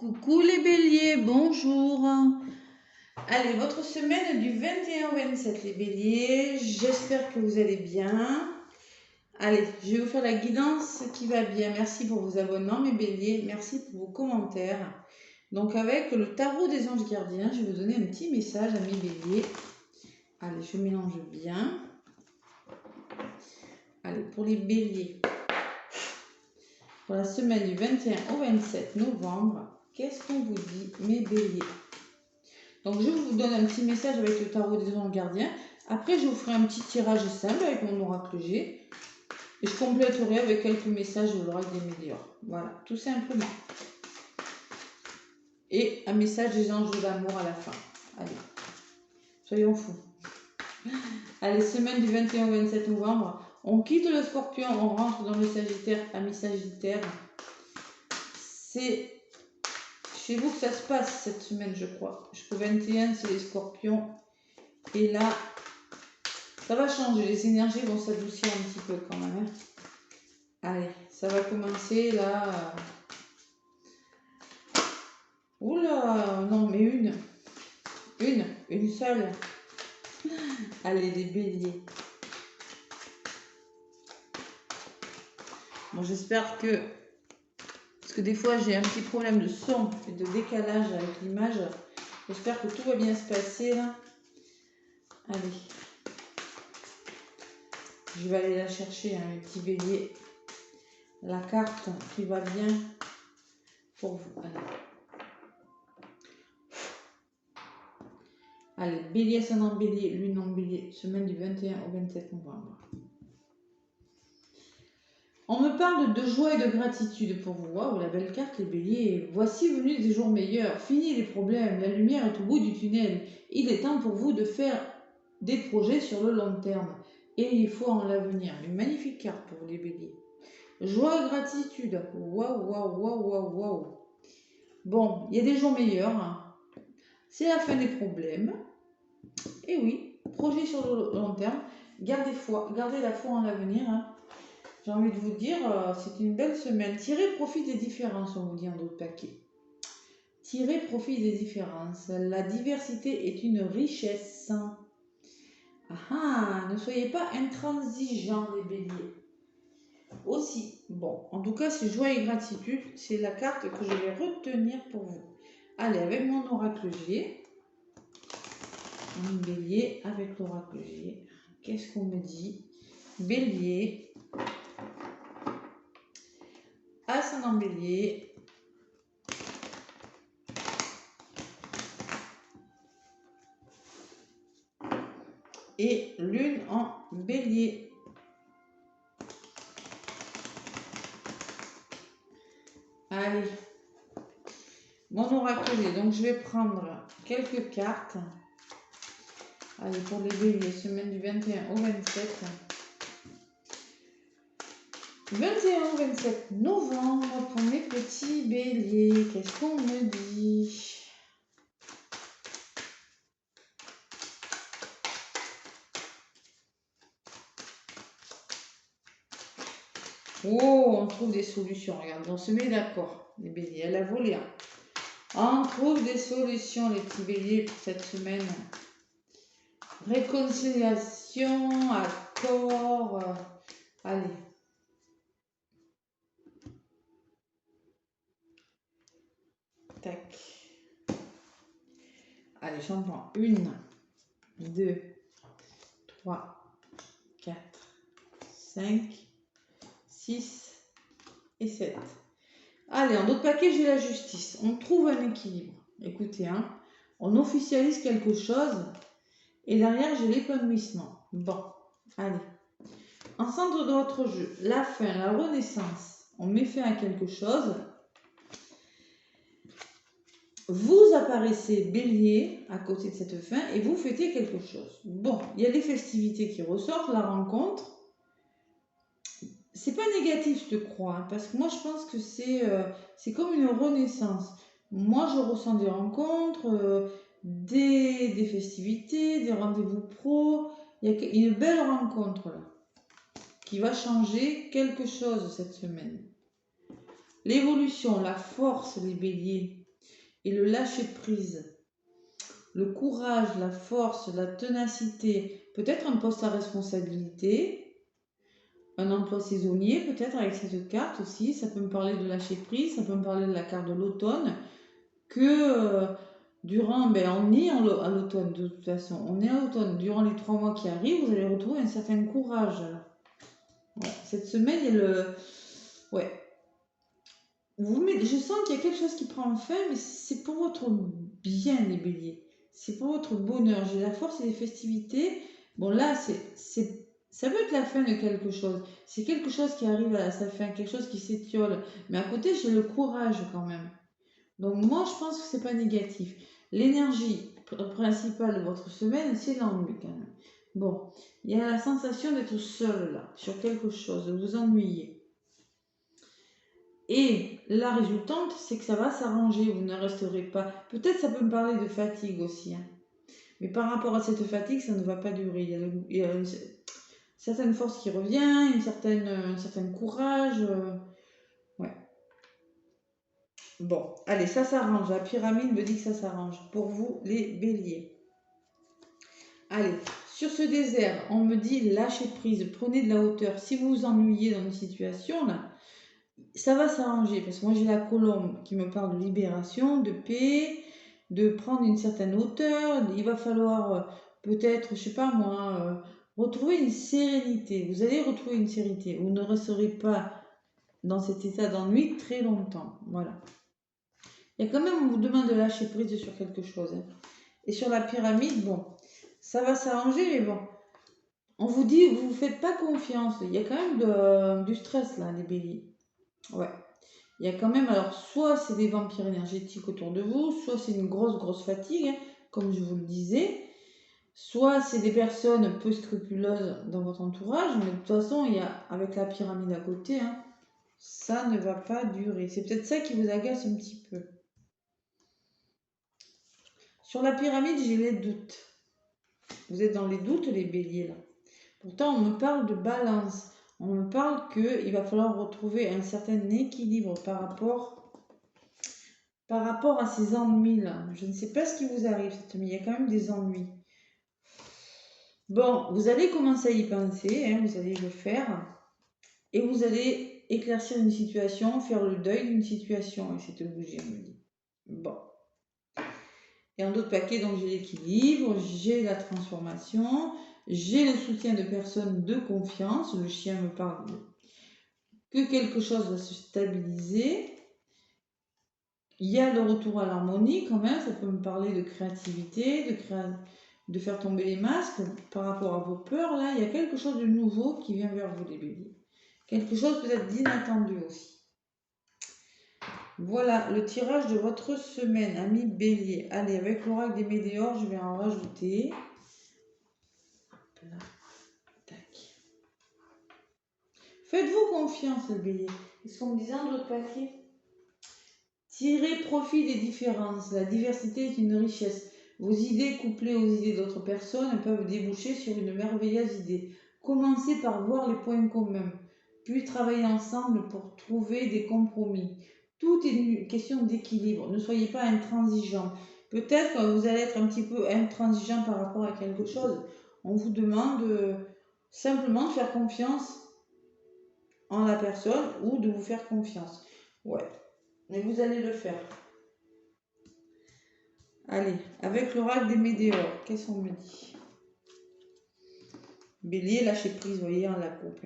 Coucou les béliers, bonjour. Allez, votre semaine du 21 au 27 les béliers, j'espère que vous allez bien. Allez, je vais vous faire la guidance qui va bien. Merci pour vos abonnements mes béliers, merci pour vos commentaires. Donc avec le tarot des anges gardiens, je vais vous donner un petit message à mes béliers. Allez, je mélange bien. Allez, pour les béliers, pour la semaine du 21 au 27 novembre, qu'est-ce qu'on vous dit mes béliers? Donc je vous donne un petit message avec le tarot des anges gardiens. Après je vous ferai un petit tirage simple avec mon oracle G. Et je compléterai avec quelques messages de l'oracle des médiors. Voilà, tout simplement. Et un message des anges de l'amour à la fin. Allez, soyons fous. Allez, semaine du 21 au 27 novembre. On quitte le scorpion, on rentre dans le sagittaire, ami sagittaire. C'est chez vous que ça se passe cette semaine, je crois. Jusqu'au 21, c'est les scorpions. Et là, ça va changer. Les énergies vont s'adoucir un petit peu quand même. Hein. Allez, ça va commencer là. Oula, non, mais une seule. Allez, les béliers. Bon, j'espère que... Parce que des fois, j'ai un petit problème de son et de décalage avec l'image. J'espère que tout va bien se passer là. Allez. Je vais aller la chercher, hein, les petits béliers. La carte qui va bien pour vous. Allez. Allez, bélier, ascendant bélier, lune en bélier, semaine du 21 au 27 novembre. On me parle de joie et de gratitude pour vous. Waouh, la belle carte, les béliers. Voici venus des jours meilleurs. Fini les problèmes. La lumière est au bout du tunnel. Il est temps pour vous de faire des projets sur le long terme. Et il faut en l'avenir. Une magnifique carte pour les béliers. Joie et gratitude. Waouh, waouh, waouh, waouh, waouh. Bon, il y a des jours meilleurs. C'est la fin des problèmes. Et oui, projet sur le long terme. Gardez foi, gardez la foi en l'avenir. J'ai envie de vous dire, c'est une belle semaine. Tirez profit des différences, on vous dit en d'autres paquets. Tirez profit des différences. La diversité est une richesse. Ne soyez pas intransigeants les béliers. Aussi, bon, en tout cas, c'est joie et gratitude. C'est la carte que je vais retenir pour vous. Allez, avec mon oracle G. Un bélier avec l'oracle G. Qu'est-ce qu'on me dit? Bélier. Ascendant bélier. Et lune en bélier. Allez. Mon oracle G. Donc je vais prendre quelques cartes. Allez, pour les béliers, semaine du 21 au 27. 21 au 27 novembre pour mes petits béliers. Qu'est-ce qu'on me dit? Oh, on trouve des solutions. Regarde, on se met d'accord. Les béliers, elle a volé. Hein. On trouve des solutions, les petits béliers, pour cette semaine. Réconciliation, accord. Allez. Tac. Allez, j'en prends 1, 2, 3, 4, 5, 6 et 7. Allez, en autre paquet, j'ai la justice. On trouve un équilibre. Écoutez, hein, on officialise quelque chose et derrière, j'ai l'épanouissement. Bon, allez. En centre de votre jeu, la fin, la renaissance. On met fin à quelque chose. Vous apparaissez bélier à côté de cette fin et vous fêtez quelque chose. Bon, il y a les festivités qui ressortent, la rencontre. C'est pas négatif, je te crois, hein, parce que moi je pense que c'est comme une renaissance. Moi je ressens des rencontres, des festivités, des rendez-vous pro. Il y a une belle rencontre là qui va changer quelque chose cette semaine. L'évolution, la force, les béliers. et le lâcher prise. Le courage, la force, la ténacité, peut-être un poste à responsabilité, un emploi saisonnier, peut-être avec cette carte aussi, ça peut me parler de lâcher prise, ça peut me parler de la carte de l'automne, que durant, on est à l'automne de toute façon, on est à l'automne, durant les 3 mois qui arrivent, vous allez retrouver un certain courage. Ouais, cette semaine, il y a le... Ouais. Je sens qu'il y a quelque chose qui prend fin, mais c'est pour votre bien, les béliers. C'est pour votre bonheur. J'ai la force et les festivités. Bon, là, ça peut être la fin de quelque chose. C'est quelque chose qui arrive à sa fin, quelque chose qui s'étiole. Mais à côté, j'ai le courage quand même. Donc, moi, je pense que c'est pas négatif. L'énergie principale de votre semaine, c'est l'ennui quand même. Bon, il y a la sensation d'être seul là, sur quelque chose, de vous ennuyer. Et la résultante, c'est que ça va s'arranger, vous ne resterez pas. Peut-être ça peut me parler de fatigue aussi. Hein. Mais par rapport à cette fatigue, ça ne va pas durer. Il y a une certaine force qui revient, un certain courage. Ouais. Bon, allez, ça s'arrange. La pyramide me dit que ça s'arrange. Pour vous, les béliers. Allez, sur ce désert, on me dit lâchez prise, prenez de la hauteur. Si vous vous ennuyez dans une situation, là, ça va s'arranger parce que moi j'ai la colombe qui me parle de libération, de paix, de prendre une certaine hauteur. Il va falloir peut-être, je sais pas moi, retrouver une sérénité. Vous allez retrouver une sérénité. Vous ne resterez pas dans cet état d'ennui très longtemps. Voilà. Il y a quand même, on vous demande de lâcher prise sur quelque chose. Hein. Et sur la pyramide, bon, ça va s'arranger, mais bon. On vous dit, vous ne faites pas confiance. Il y a quand même du stress là, les béliers. Ouais. Il y a quand même, alors, soit c'est des vampires énergétiques autour de vous, soit c'est une grosse fatigue, hein, comme je vous le disais, soit c'est des personnes peu scrupuleuses dans votre entourage, mais de toute façon, il y a, avec la pyramide à côté, hein, ça ne va pas durer. C'est peut-être ça qui vous agace un petit peu. Sur la pyramide, j'ai les doutes. Vous êtes dans les doutes, les béliers, là. Pourtant, on me parle de balance. On me parle qu'il va falloir retrouver un certain équilibre par rapport à ces ennuis là. Je ne sais pas ce qui vous arrive cette semaine, il y a quand même des ennuis. Bon, vous allez commencer à y penser, hein, vous allez le faire, et vous allez éclaircir une situation, faire le deuil d'une situation, et c'est de bouger, on me dit. Bon. Et en d'autres paquets, donc j'ai l'équilibre, j'ai la transformation, j'ai le soutien de personnes de confiance, le chien me parle que quelque chose va se stabiliser. Il y a le retour à l'harmonie quand même, ça peut me parler de créativité, de faire tomber les masques par rapport à vos peurs. Là, il y a quelque chose de nouveau qui vient vers vous, les béliers. Quelque chose peut-être d'inattendu aussi. Voilà le tirage de votre semaine, amis bélier. Allez, avec l'oracle des météores, je vais en rajouter. Là. Tac. Faites-vous confiance, les béliers. Est-ce qu'on me disait dans d'autres papiers? Tirez profit des différences. La diversité est une richesse. Vos idées couplées aux idées d'autres personnes peuvent déboucher sur une merveilleuse idée. Commencez par voir les points communs, puis travaillez ensemble pour trouver des compromis. Tout est une question d'équilibre. Ne soyez pas intransigeant. Peut-être que vous allez être un petit peu intransigeant par rapport à quelque chose. On vous demande simplement de faire confiance en la personne ou de vous faire confiance. Ouais. Mais vous allez le faire. Allez, avec l'oracle des météores, qu'est-ce qu'on me dit? Bélier, lâchez prise, vous voyez, on la coupe.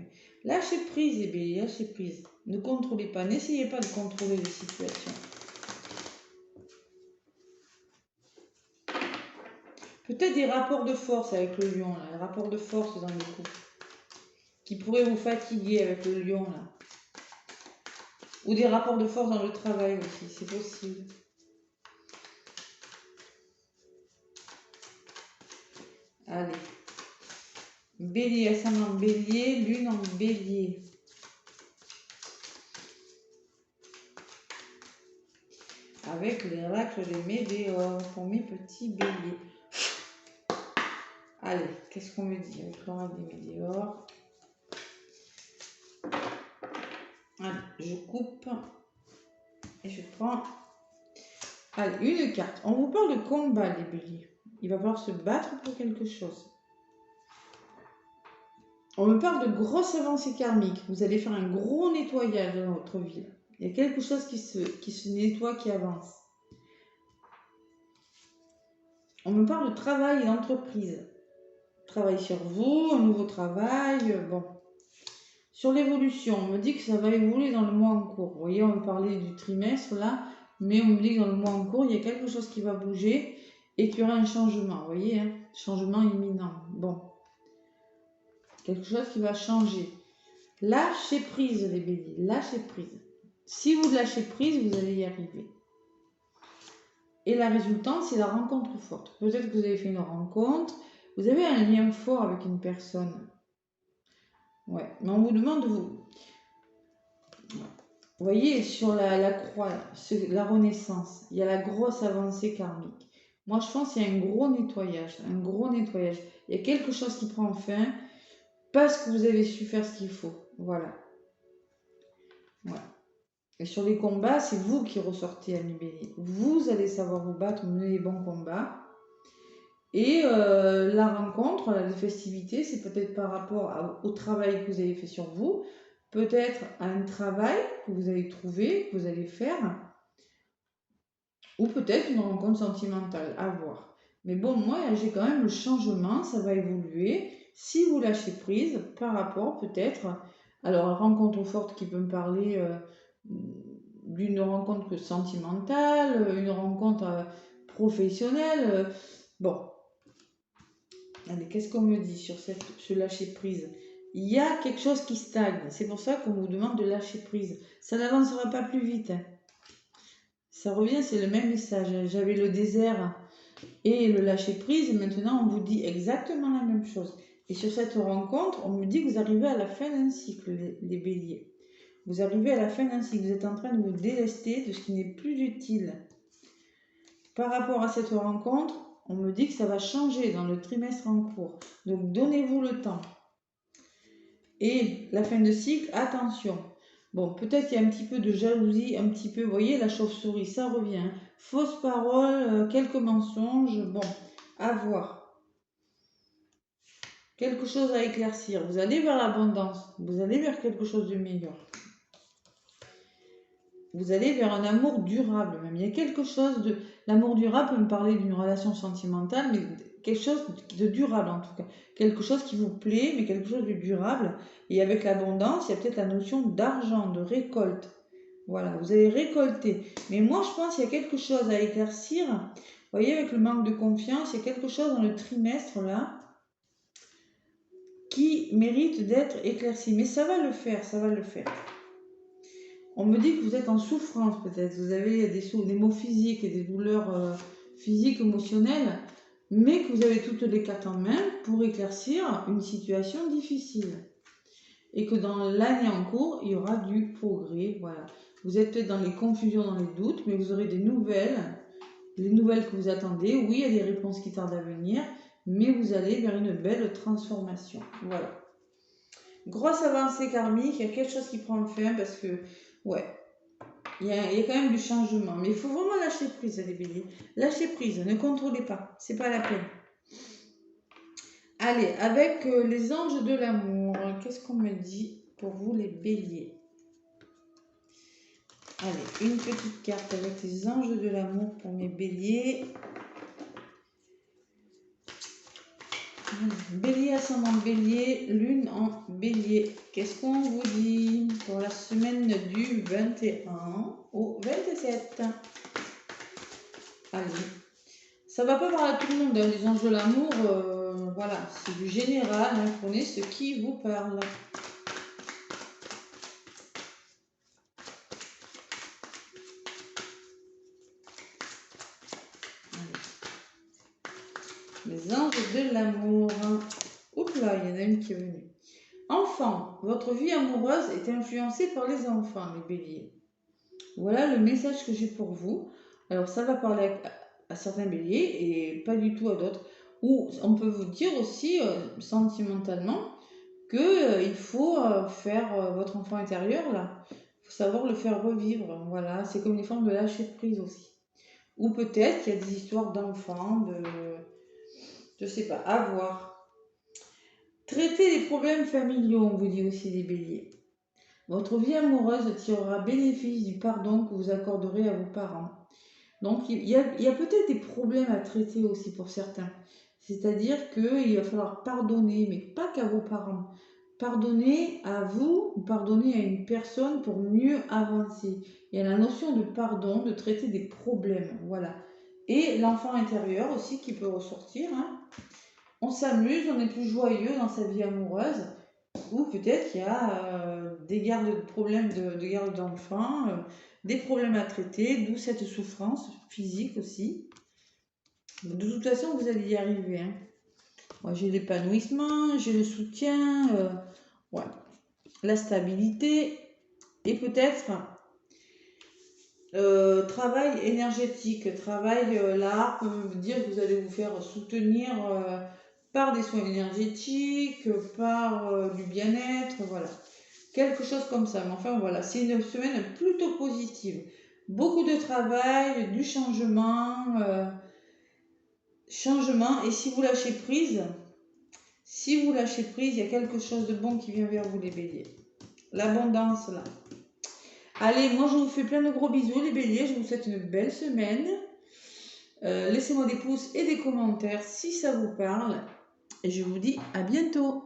Lâchez prise, les béliers, lâchez prise. Ne contrôlez pas, n'essayez pas de contrôler les situations. Peut-être des rapports de force avec le lion, là, des rapports de force dans les couples, qui pourraient vous fatiguer avec le lion, là. Ou des rapports de force dans le travail aussi, c'est possible. Allez. Bélier, ascendant bélier, lune en bélier. Avec l'oracle des météores pour mes petits béliers. Allez, qu'est-ce qu'on me dit avec l'oracle des météores? Allez, je coupe et je prends. Allez, une carte. On vous parle de combat, les béliers. Il va falloir se battre pour quelque chose. On me parle de grosses avancées karmiques. Vous allez faire un gros nettoyage dans votre vie. Il y a quelque chose qui se nettoie, qui avance. On me parle de travail et d'entreprise. Travail sur vous, un nouveau travail, bon. Sur l'évolution, on me dit que ça va évoluer dans le mois en cours. Vous voyez, on me parlait du trimestre là, mais on me dit que dans le mois en cours, il y a quelque chose qui va bouger et qu'il y aura un changement. Vous voyez, hein, changement imminent. Bon, quelque chose qui va changer. Lâchez prise, les béliers, lâchez prise. Si vous lâchez prise, vous allez y arriver. Et la résultante, c'est la rencontre forte. Peut-être que vous avez fait une rencontre, vous avez un lien fort avec une personne. Ouais, mais on vous demande de vous... Vous voyez, sur la croix, la renaissance, il y a la grosse avancée karmique. Moi, je pense qu'il y a un gros nettoyage, un gros nettoyage. Il y a quelque chose qui prend fin parce que vous avez su faire ce qu'il faut. Voilà. Voilà. Et sur les combats, c'est vous qui ressortez, ami bélier. Vous allez savoir vous battre, mener les bons combats. Et la rencontre, les festivités, c'est peut-être par rapport au travail que vous avez fait sur vous, peut-être à un travail que vous allez trouver, que vous allez faire, ou peut-être une rencontre sentimentale, à voir. Mais bon, moi, j'ai quand même le changement, ça va évoluer. Si vous lâchez prise, par rapport peut-être, alors une rencontre forte qui peut me parler d'une rencontre sentimentale, une rencontre professionnelle, bon. Allez, qu'est-ce qu'on me dit sur ce lâcher prise? Il y a quelque chose qui stagne. C'est pour ça qu'on vous demande de lâcher prise. Ça n'avancera pas plus vite. Ça revient, c'est le même message. J'avais le désert et le lâcher prise. Et maintenant, on vous dit exactement la même chose. Et sur cette rencontre, on me dit que vous arrivez à la fin d'un cycle, les béliers. Vous arrivez à la fin d'un cycle. Vous êtes en train de vous délester de ce qui n'est plus utile. Par rapport à cette rencontre, on me dit que ça va changer dans le trimestre en cours. Donc, donnez-vous le temps. Et la fin de cycle, attention. Bon, peut-être qu'il y a un petit peu de jalousie, un petit peu, vous voyez, la chauve-souris, ça revient. Fausses paroles, quelques mensonges, bon, à voir. Quelque chose à éclaircir. Vous allez vers l'abondance. Vous allez vers quelque chose de meilleur. Vous allez vers un amour durable même. Il y a quelque chose de... L'amour durable peut me parler d'une relation sentimentale, mais quelque chose de durable en tout cas. Quelque chose qui vous plaît, mais quelque chose de durable. Et avec l'abondance, il y a peut-être la notion d'argent, de récolte. Voilà, vous allez récolter. Mais moi, je pense qu'il y a quelque chose à éclaircir. Vous voyez, avec le manque de confiance, il y a quelque chose dans le trimestre là qui mérite d'être éclairci. Mais ça va le faire, ça va le faire. On me dit que vous êtes en souffrance peut-être, vous avez des maux physiques et des douleurs physiques, émotionnelles, mais que vous avez toutes les cartes en main pour éclaircir une situation difficile. Et que dans l'année en cours, il y aura du progrès. Voilà. Vous êtes peut-être dans les confusions, dans les doutes, mais vous aurez des nouvelles, les nouvelles que vous attendez. Oui, il y a des réponses qui tardent à venir, mais vous allez vers une belle transformation. Voilà. Grosse avancée karmique, il y a quelque chose qui prend fin parce que, ouais, il y a quand même du changement. Mais il faut vraiment lâcher prise, les béliers. Lâchez prise, ne contrôlez pas, c'est pas la peine. Allez, avec les anges de l'amour, qu'est-ce qu'on me dit pour vous, les béliers? Allez, une petite carte avec les anges de l'amour pour mes béliers. Bélier, ascendant bélier, lune en bélier. Qu'est-ce qu'on vous dit pour la semaine du 21 au 27? Allez, ça va pas parler à tout le monde, hein, les anges de l'amour, voilà, c'est du général, hein, prenez ce qui vous parle. Les anges de l'amour. Oups là, il y en a une qui est venue. Enfant, votre vie amoureuse est influencée par les enfants, les béliers. Voilà le message que j'ai pour vous. Alors ça va parler à certains béliers et pas du tout à d'autres. Ou on peut vous dire aussi sentimentalement que il faut faire votre enfant intérieur là. Il faut savoir le faire revivre. Voilà, c'est comme une forme de lâcher prise aussi. Ou peut-être qu'il y a des histoires d'enfants, je sais pas, à voir. Traiter les problèmes familiaux, on vous dit aussi les béliers. Votre vie amoureuse tirera bénéfice du pardon que vous accorderez à vos parents. Donc, il y a peut-être des problèmes à traiter aussi pour certains. C'est-à-dire qu'il va falloir pardonner, mais pas qu'à vos parents. Pardonner à vous ou pardonner à une personne pour mieux avancer. Il y a la notion de pardon, de traiter des problèmes. Voilà. Et l'enfant intérieur aussi qui peut ressortir. Hein. On s'amuse, on est plus joyeux dans sa vie amoureuse. Ou peut-être qu'il y a des problèmes de garde d'enfants, des problèmes à traiter, d'où cette souffrance physique aussi. De toute façon, vous allez y arriver. Hein. Moi, j'ai l'épanouissement, j'ai le soutien, ouais, la stabilité et peut-être travail énergétique. Travail là peut dire que vous allez vous faire soutenir par des soins énergétiques, par du bien-être, voilà. Quelque chose comme ça. Mais enfin, voilà, c'est une semaine plutôt positive. Beaucoup de travail, du changement, changement. Et si vous lâchez prise, il y a quelque chose de bon qui vient vers vous, les béliers. L'abondance, là. Allez, moi, je vous fais plein de gros bisous, les béliers. Je vous souhaite une belle semaine. Laissez-moi des pouces et des commentaires si ça vous parle. Et je vous dis à bientôt.